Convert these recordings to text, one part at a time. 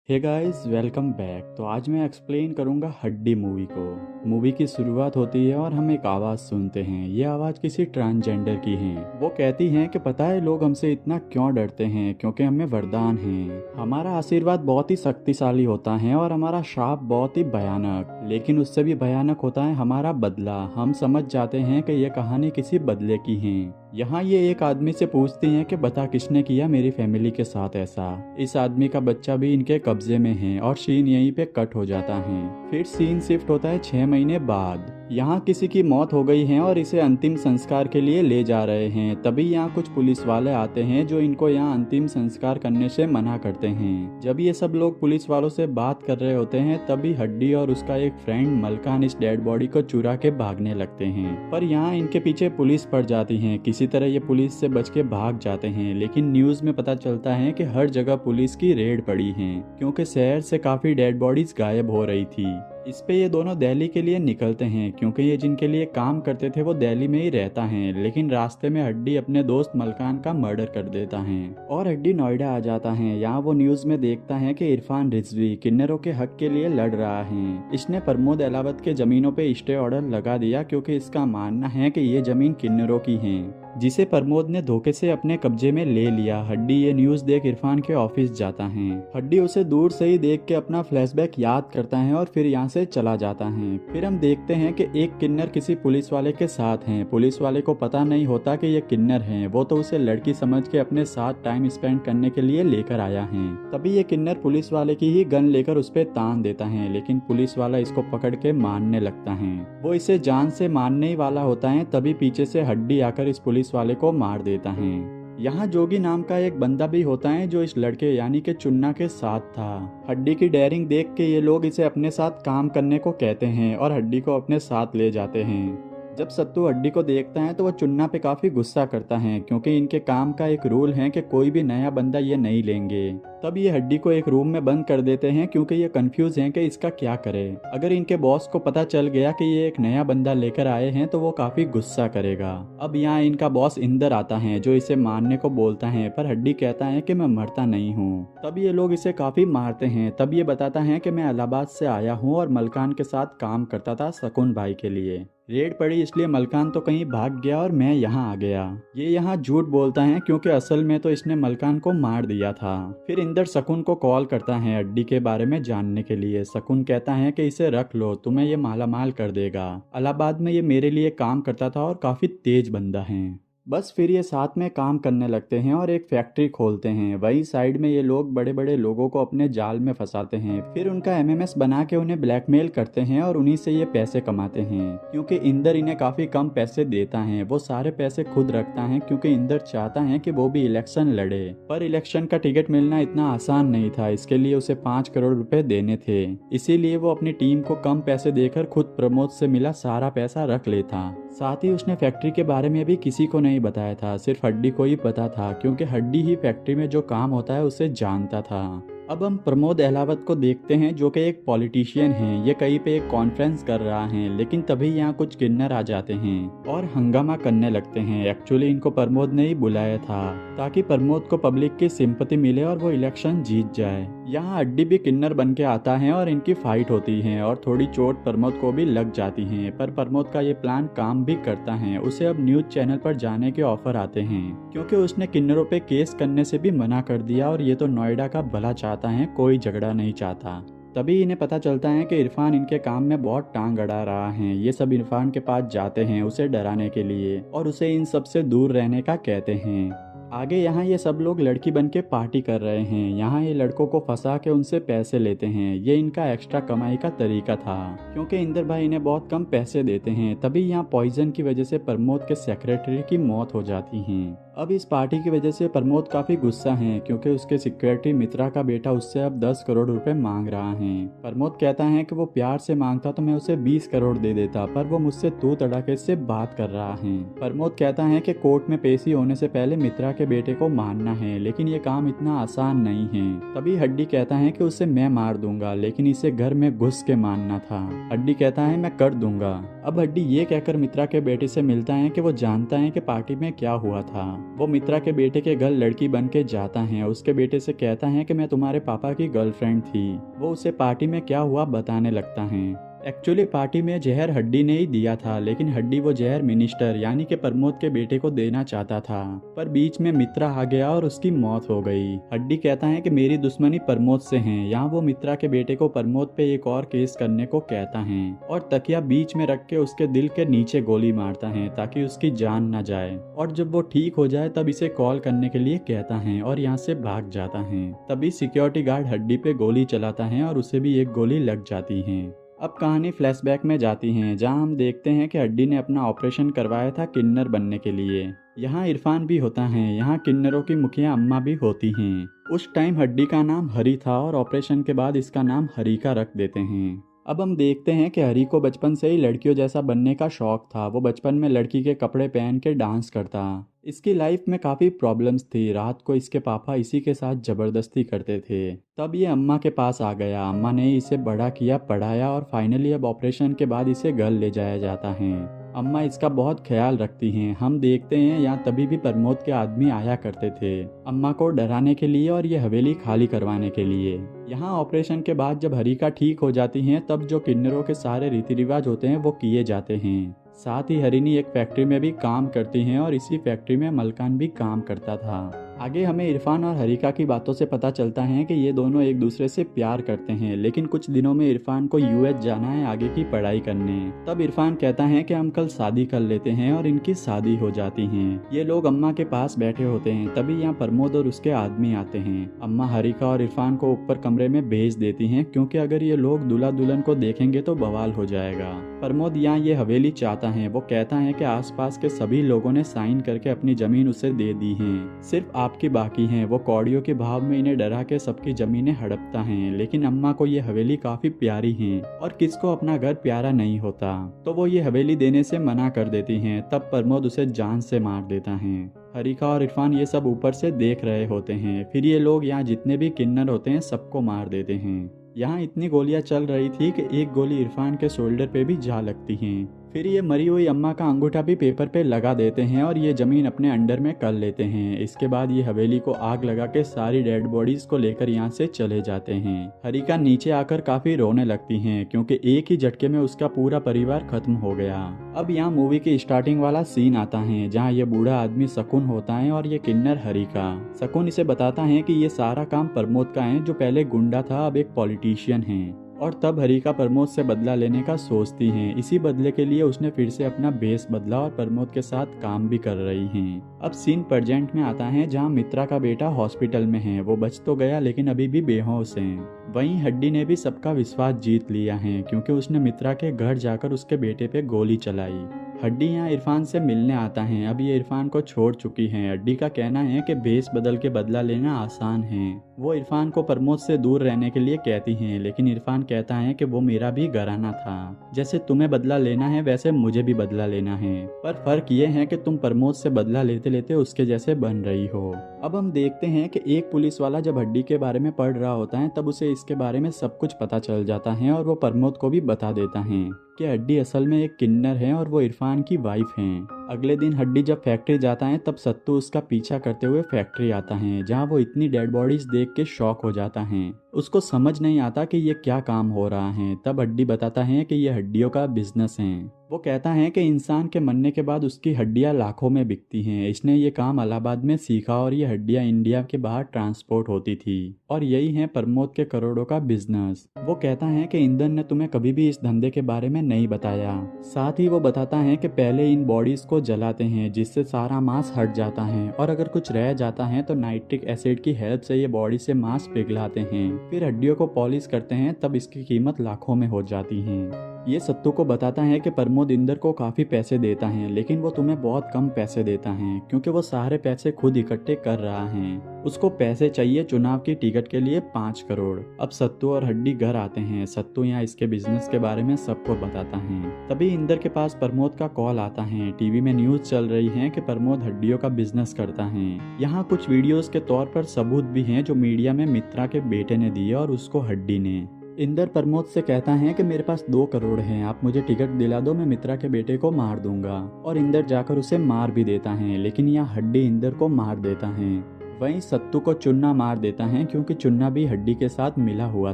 Hey guys welcome back. तो आज मैं एक्सप्लेन करूंगा हड्डी मूवी को। मूवी की शुरुआत होती है और हम एक आवाज़ सुनते हैं। ये आवाज़ किसी ट्रांसजेंडर की है। वो कहती हैं कि पता है लोग हमसे इतना क्यों डरते हैं, क्योंकि हमें वरदान है। हमारा आशीर्वाद बहुत ही शक्तिशाली होता है और हमारा श्राप बहुत ही भयानक, लेकिन उससे भी भयानक होता है हमारा बदला। हम समझ जाते हैं कि यह कहानी किसी बदले की है। यहाँ ये एक आदमी से पूछती हैं कि बता किसने किया मेरी फैमिली के साथ ऐसा। इस आदमी का बच्चा भी इनके कब्जे में है और सीन यहीं पे कट हो जाता है। फिर सीन शिफ्ट होता है 6 महीने बाद। यहाँ किसी की मौत हो गई है और इसे अंतिम संस्कार के लिए ले जा रहे हैं। तभी यहाँ कुछ पुलिस वाले आते हैं जो इनको यहाँ अंतिम संस्कार करने से मना करते हैं। जब ये सब लोग पुलिस वालों से बात कर रहे होते हैं तभी हड्डी और उसका एक फ्रेंड मलकान इस डेड बॉडी को चुरा के भागने लगते हैं। पर यहाँ इनके पीछे पुलिस पड़ जाती है। किसी तरह ये पुलिस से बच के भाग जाते हैं, लेकिन न्यूज में पता चलता है कि हर जगह पुलिस की रेड पड़ी है, क्योंकि शहर से काफी डेड बॉडीज गायब हो रही थी। इस पे ये दोनों दिल्ली के लिए निकलते हैं, क्योंकि ये जिनके लिए काम करते थे वो दिल्ली में ही रहता है। लेकिन रास्ते में हड्डी अपने दोस्त मलकान का मर्डर कर देता है और हड्डी नोएडा आ जाता है। यहाँ वो न्यूज में देखता है कि इरफान रिजवी किन्नरों के हक के लिए लड़ रहा है। इसने प्रमोद एलावत के जमीनों पे स्टे ऑर्डर लगा दिया, क्योंकि इसका मानना है कि ये जमीन किन्नरों की है, जिसे प्रमोद ने धोखे से अपने कब्जे में ले लिया। हड्डी ये न्यूज देख इरफान के ऑफिस जाता है। हड्डी उसे दूर से ही देख के अपना फ्लैशबैक याद करता है और फिर यहाँ से चला जाता है। फिर हम देखते हैं कि एक किन्नर किसी पुलिस वाले के साथ हैं। पुलिस वाले को पता नहीं होता कि ये किन्नर हैं। वो तो उसे लड़की समझ के अपने साथ टाइम स्पेंड करने के लिए लेकर आया है। तभी ये किन्नर पुलिस वाले की ही गन लेकर उस पर तान देता है, लेकिन पुलिस वाला इसको पकड़ के मारने लगता है। वो इसे जान से मारने ही वाला होता है, तभी पीछे से हड्डी आकर इस पुलिस वाले को मार देता है। यहाँ जोगी नाम का एक बंदा भी होता है जो इस लड़के यानी कि चुन्ना के साथ था। हड्डी की डेयरिंग देख के ये लोग इसे अपने साथ काम करने को कहते हैं और हड्डी को अपने साथ ले जाते हैं। जब सत्तू हड्डी को देखता है तो वह चुन्ना पे काफी गुस्सा करता है, क्योंकि इनके काम का एक रूल है कि कोई भी नया बंदा ये नहीं लेंगे। तब ये हड्डी को एक रूम में बंद कर देते हैं, क्योंकि ये कंफ्यूज हैं कि इसका क्या करे। अगर इनके बॉस को पता चल गया कि ये एक नया बंदा लेकर आए हैं तो वो काफी गुस्सा करेगा। अब यहाँ इनका बॉस इंदर आता है जो इसे मारने को बोलता है, पर हड्डी कहता है कि मैं मरता नहीं हूँ। तब ये लोग इसे काफी मारते हैं। तब ये बताता है कि मैं इलाहाबाद से आया हूँ और मलकान के साथ काम करता था शकुन भाई के लिए। रेड पड़ी इसलिए मलकान तो कहीं भाग गया और मैं यहाँ आ गया। ये यहाँ झूठ बोलता है, क्योंकि असल में तो इसने मलकान को मार दिया था। फिर इंदर शकुन को कॉल करता है हड्डी के बारे में जानने के लिए। शकुन कहता है कि इसे रख लो, तुम्हें ये मालामाल कर देगा। इलाहाबाद में ये मेरे लिए काम करता था और काफी तेज बंदा है। बस फिर ये साथ में काम करने लगते हैं और एक फैक्ट्री खोलते हैं। वही साइड में ये लोग बड़े बड़े लोगों को अपने जाल में फंसाते हैं। फिर उनका एमएमएस बना के उन्हें ब्लैकमेल करते हैं और उन्हीं से ये पैसे कमाते हैं, क्योंकि इंदर इन्हें काफी कम पैसे देता है। वो सारे पैसे खुद रखता है, क्योंकि इंदर चाहता है कि वो भी इलेक्शन लड़े। पर इलेक्शन का टिकट मिलना इतना आसान नहीं था। इसके लिए उसे 5 करोड़ रुपए देने थे। इसीलिए वो अपनी टीम को कम पैसे देकर खुद प्रमोद से मिला सारा पैसा रख लेता। साथ ही उसने फैक्ट्री के बारे में भी किसी को नहीं बताया था, सिर्फ हड्डी को ही पता था, क्योंकि हड्डी ही फैक्ट्री में जो काम होता है उसे जानता था। अब हम प्रमोद अहलावत को देखते हैं जो कि एक पॉलिटिशियन है। ये कहीं पे एक कॉन्फ्रेंस कर रहा है, लेकिन तभी यहाँ कुछ किन्नर आ जाते हैं और हंगामा करने लगते हैं। एक्चुअली इनको प्रमोद ने ही बुलाया था ताकि प्रमोद को पब्लिक की सिंपैथी मिले और वो इलेक्शन जीत जाए। यहाँ हड्डी भी किन्नर बन के आता है और इनकी फाइट होती है और थोड़ी चोट प्रमोद को भी लग जाती है। पर प्रमोद का ये प्लान काम भी करता है। उसे अब न्यूज चैनल पर जाने के ऑफर आते हैं, क्योंकि उसने किन्नरों पे केस करने से भी मना कर दिया और ये तो नोएडा का भला चाहता है, कोई झगड़ा नहीं चाहता। तभी इन्हें पता चलता है कि इरफान इनके काम में बहुत टांग अड़ा रहा है। ये सब इरफान के पास जाते हैं उसे डराने के लिए और उसे इन सब से दूर रहने का कहते हैं। आगे यहाँ ये सब लोग लड़की बन के पार्टी कर रहे हैं। यहाँ ये लड़कों को फंसा के उनसे पैसे लेते हैं। ये इनका एक्स्ट्रा कमाई का तरीका था, क्योंकि इंदर भाई इन्हें बहुत कम पैसे देते हैं। तभी यहाँ पॉइजन की वजह से प्रमोद के सेक्रेटरी की मौत हो जाती है। अब इस पार्टी की वजह से प्रमोद काफी गुस्सा है, क्योंकि उसके सिक्योरिटी मित्रा का बेटा उससे अब 10 करोड़ रुपए मांग रहा है। प्रमोद कहता है कि वो प्यार से मांगता तो मैं उसे 20 करोड़ दे देता, पर वो मुझसे तू तड़ाके से बात कर रहा है। प्रमोद कहता है कि कोर्ट में पेशी होने से पहले मित्रा के बेटे को मारना है, लेकिन ये काम इतना आसान नहीं है। तभी हड्डी कहता है कि उसे मैं मार दूंगा, लेकिन इसे घर में घुस के मारना था। हड्डी कहता है मैं कर दूंगा। अब हड्डी ये कहकर मित्रा के बेटे से मिलता है कि वो जानता है कि पार्टी में क्या हुआ था। वो मित्रा के बेटे के घर लड़की बन के जाता है। उसके बेटे से कहता है कि मैं तुम्हारे पापा की गर्लफ्रेंड थी। वो उसे पार्टी में क्या हुआ बताने लगता है। एक्चुअली पार्टी में जहर हड्डी ने ही दिया था, लेकिन हड्डी वो जहर मिनिस्टर यानी कि प्रमोद के बेटे को देना चाहता था, पर बीच में मित्रा आ गया और उसकी मौत हो गई। हड्डी कहता है कि मेरी दुश्मनी प्रमोद से है। यहाँ वो मित्रा के बेटे को प्रमोद पे एक और केस करने को कहता है और तकिया बीच में रख के उसके दिल के नीचे गोली मारता है ताकि उसकी जान न जाए। और जब वो ठीक हो जाए तब इसे कॉल करने के लिए कहता है और यहाँ से भाग जाता है। तभी सिक्योरिटी गार्ड हड्डी पे गोली चलाता है और उसे भी एक गोली लग जाती है। अब कहानी फ्लैशबैक में जाती है, जहां हम देखते हैं कि हड्डी ने अपना ऑपरेशन करवाया था किन्नर बनने के लिए। यहाँ इरफान भी होता है। यहाँ किन्नरों की मुखिया अम्मा भी होती हैं। उस टाइम हड्डी का नाम हरी था और ऑपरेशन के बाद इसका नाम हरिका रख देते हैं। अब हम देखते हैं कि हरी को बचपन से ही लड़कियों जैसा बनने का शौक था। वो बचपन में लड़की के कपड़े पहन के डांस करता। इसकी लाइफ में काफ़ी प्रॉब्लम्स थी। रात को इसके पापा इसी के साथ ज़बरदस्ती करते थे। तब ये अम्मा के पास आ गया। अम्मा ने इसे बड़ा किया, पढ़ाया और फाइनली अब ऑपरेशन के बाद इसे घर ले जाया जाता है। अम्मा इसका बहुत ख्याल रखती हैं। हम देखते हैं यहाँ तभी भी प्रमोद के आदमी आया करते थे अम्मा को डराने के लिए और ये हवेली खाली करवाने के लिए। यहाँ ऑपरेशन के बाद जब हरिका ठीक हो जाती हैं तब जो किन्नरों के सारे रीति रिवाज होते हैं वो किए जाते हैं। साथ ही हरिनी एक फैक्ट्री में भी काम करती हैं और इसी फैक्ट्री में मलकान भी काम करता था। आगे हमें इरफान और हरिका की बातों से पता चलता है कि ये दोनों एक दूसरे से प्यार करते हैं, लेकिन कुछ दिनों में इरफान को यूएस जाना है आगे की पढ़ाई करने। तब इरफान कहता है कि हम कल शादी कर लेते हैं और इनकी शादी हो जाती है। ये लोग अम्मा के पास बैठे होते हैं, तभी यहाँ प्रमोद और उसके आदमी आते हैं। अम्मा हरिका और इरफान को ऊपर कमरे में भेज देती हैं, क्योंकि अगर ये लोग दूल्हा दुल्हन को देखेंगे तो बवाल हो जाएगा। प्रमोद यहाँ ये हवेली चाहता है। वो कहता है कि आसपास के सभी लोगों ने साइन करके अपनी जमीन उसे दे दी है, सिर्फ आपकी बाकी हैं। वो कौड़ियों के भाव में इन्हें डरा के सबकी जमीनें हड़पता है, लेकिन अम्मा को ये हवेली काफी प्यारी है और किसको अपना घर प्यारा नहीं होता, तो वो ये हवेली देने से मना कर देती हैं। तब प्रमोद उसे जान से मार देता है। हरिका और इरफान ये सब ऊपर से देख रहे होते हैं। फिर ये लोग यहाँ जितने भी किन्नर होते हैं सबको मार देते हैं। यहाँ इतनी गोलियां चल रही थी कि एक गोली इरफान के शोल्डर पे भी जा लगती हैं। फिर ये मरी हुई अम्मा का अंगूठा भी पेपर पे लगा देते हैं और ये जमीन अपने अंडर में कर लेते हैं। इसके बाद ये हवेली को आग लगा के सारी डेड बॉडीज को लेकर यहाँ से चले जाते हैं। हरिका नीचे आकर काफी रोने लगती हैं, क्योंकि एक ही झटके में उसका पूरा परिवार खत्म हो गया। अब यहाँ मूवी की स्टार्टिंग वाला सीन आता है, जहाँ ये बूढ़ा आदमी शकुन होता है और ये किन्नर हरिका। शकुन इसे बताता है कि ये सारा काम प्रमोद का है, जो पहले गुंडा था अब एक पॉलिटिशियन है। और तब हरिका प्रमोद से बदला लेने का सोचती हैं। इसी बदले के लिए उसने फिर से अपना बेस बदला और प्रमोद के साथ काम भी कर रही हैं। अब सीन प्रेजेंट में आता है, जहां मित्रा का बेटा हॉस्पिटल में है। वो बच तो गया लेकिन अभी भी बेहोश है। वहीं हड्डी ने भी सबका विश्वास जीत लिया है, क्योंकि उसने मित्रा के घर जाकर उसके बेटे पे गोली चलाई। हड्डी यहाँ इरफान से मिलने आता है। अब ये इरफान को छोड़ चुकी है। हड्डी का कहना है कि भेस बदल के बदला लेना आसान है। वो इरफान को प्रमोद से दूर रहने के लिए कहती हैं, लेकिन इरफान कहता है कि वो मेरा भी घराना था। जैसे तुम्हें बदला लेना है वैसे मुझे भी बदला लेना है, पर फर्क ये है कि तुम प्रमोद से बदला लेते लेते उसके जैसे बन रही हो। अब हम देखते हैं कि एक पुलिस वाला जब हड्डी के बारे में पढ़ रहा होता है तब उसे इसके बारे में सब कुछ पता चल जाता है और वो प्रमोद को भी बता देता है कि हड्डी असल में एक किन्नर है और वो इरफान की वाइफ हैं। अगले दिन हड्डी जब फैक्ट्री जाता है तब सत्तू उसका पीछा करते हुए फैक्ट्री आता है, जहाँ वो इतनी डेड बॉडीज देख के शॉक हो जाता है। उसको समझ नहीं आता कि ये क्या काम हो रहा है। तब हड्डी बताता है कि ये हड्डियों का बिजनेस है। वो कहता है कि इंसान के मरने के बाद उसकी हड्डियां लाखों में बिकती हैं। इसने ये काम इलाहाबाद में सीखा और ये हड्डियां इंडिया के बाहर ट्रांसपोर्ट होती थी और यही है प्रमोद के करोड़ों का बिजनेस। वो कहता है कि इंदन ने तुम्हें कभी भी इस धंधे के बारे में नहीं बताया। साथ ही वो बताता है कि पहले इन बॉडीज को जलाते हैं, जिससे सारा मांस हट जाता है और अगर कुछ रह जाता है तो नाइट्रिक एसिड की हेल्प से ये बॉडी से मांस पिघलाते हैं। फिर हड्डियों को पॉलिश करते हैं, तब इसकी कीमत लाखों में हो जाती है। ये सत्तू को बताता है कि प्रमोद इंदर को काफी पैसे देता है, लेकिन वो तुम्हें बहुत कम पैसे देता है, क्योंकि वो सारे पैसे खुद इकट्ठे कर रहा है। उसको पैसे चाहिए चुनाव की टिकट के लिए 5 करोड़। अब सत्तू और हड्डी घर आते हैं। सत्तू यहाँ इसके बिजनेस के बारे में सबको बताता है। तभी इंदर के पास प्रमोद का कॉल आता है। टीवी में न्यूज चल रही है कि प्रमोद हड्डियों का बिजनेस करता है। यहाँ कुछ वीडियोस के तौर पर सबूत भी हैं जो मीडिया में मित्रा के बेटे ने दिए और उसको हड्डी ने। इंदर प्रमोद से कहता है कि मेरे पास 2 करोड़ हैं, आप मुझे टिकट दिला दो, मैं मित्रा के बेटे को मार दूंगा। और इंदर जाकर उसे मार भी देता है, लेकिन यहाँ हड्डी इंदर को मार देता है। वहीं सत्तू को चुन्ना मार देता है, क्योंकि चुन्ना भी हड्डी के साथ मिला हुआ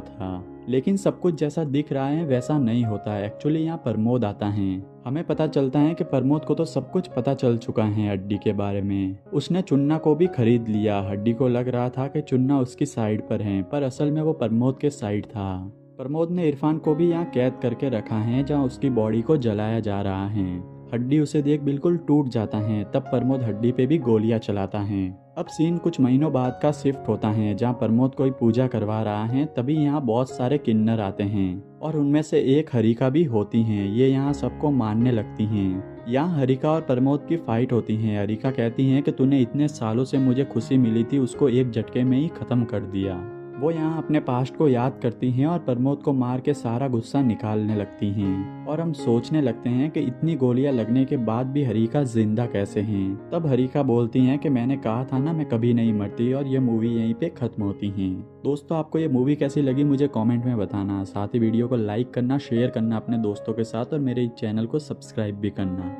था। लेकिन सब कुछ जैसा दिख रहा है वैसा नहीं होता है। एक्चुअली यहाँ प्रमोद आता है। हमें पता चलता है कि प्रमोद को तो सब कुछ पता चल चुका है हड्डी के बारे में। उसने चुन्ना को भी खरीद लिया। हड्डी को लग रहा था कि चुन्ना उसकी साइड पर है, पर असल में वो प्रमोद के साइड था। प्रमोद ने इरफान को भी यहाँ कैद करके रखा है, जहाँ उसकी बॉडी को जलाया जा रहा है। हड्डी उसे देख बिल्कुल टूट जाता है। तब प्रमोद हड्डी पे भी गोलियां चलाता है। अब सीन कुछ महीनों बाद का शिफ्ट होता है, जहाँ प्रमोद कोई पूजा करवा रहा है। तभी यहाँ बहुत सारे किन्नर आते हैं और उनमें से एक हरिका भी होती हैं। ये यहाँ सबको मारने लगती हैं। यहाँ हरिका और प्रमोद की फाइट होती है। हरिका कहती है कि तूने इतने सालों से मुझे खुशी मिली थी, उसको एक झटके में ही खत्म कर दिया। वो यहाँ अपने पास्ट को याद करती हैं और प्रमोद को मार के सारा गुस्सा निकालने लगती हैं। और हम सोचने लगते हैं कि इतनी गोलियां लगने के बाद भी हरिका जिंदा कैसे हैं। तब हरिका बोलती हैं कि मैंने कहा था ना, मैं कभी नहीं मरती, और ये मूवी यहीं पे खत्म होती है। दोस्तों, आपको ये मूवी कैसी लगी मुझे कमेंट में बताना। साथ ही वीडियो को लाइक करना, शेयर करना अपने दोस्तों के साथ, और मेरे चैनल को सब्सक्राइब भी करना।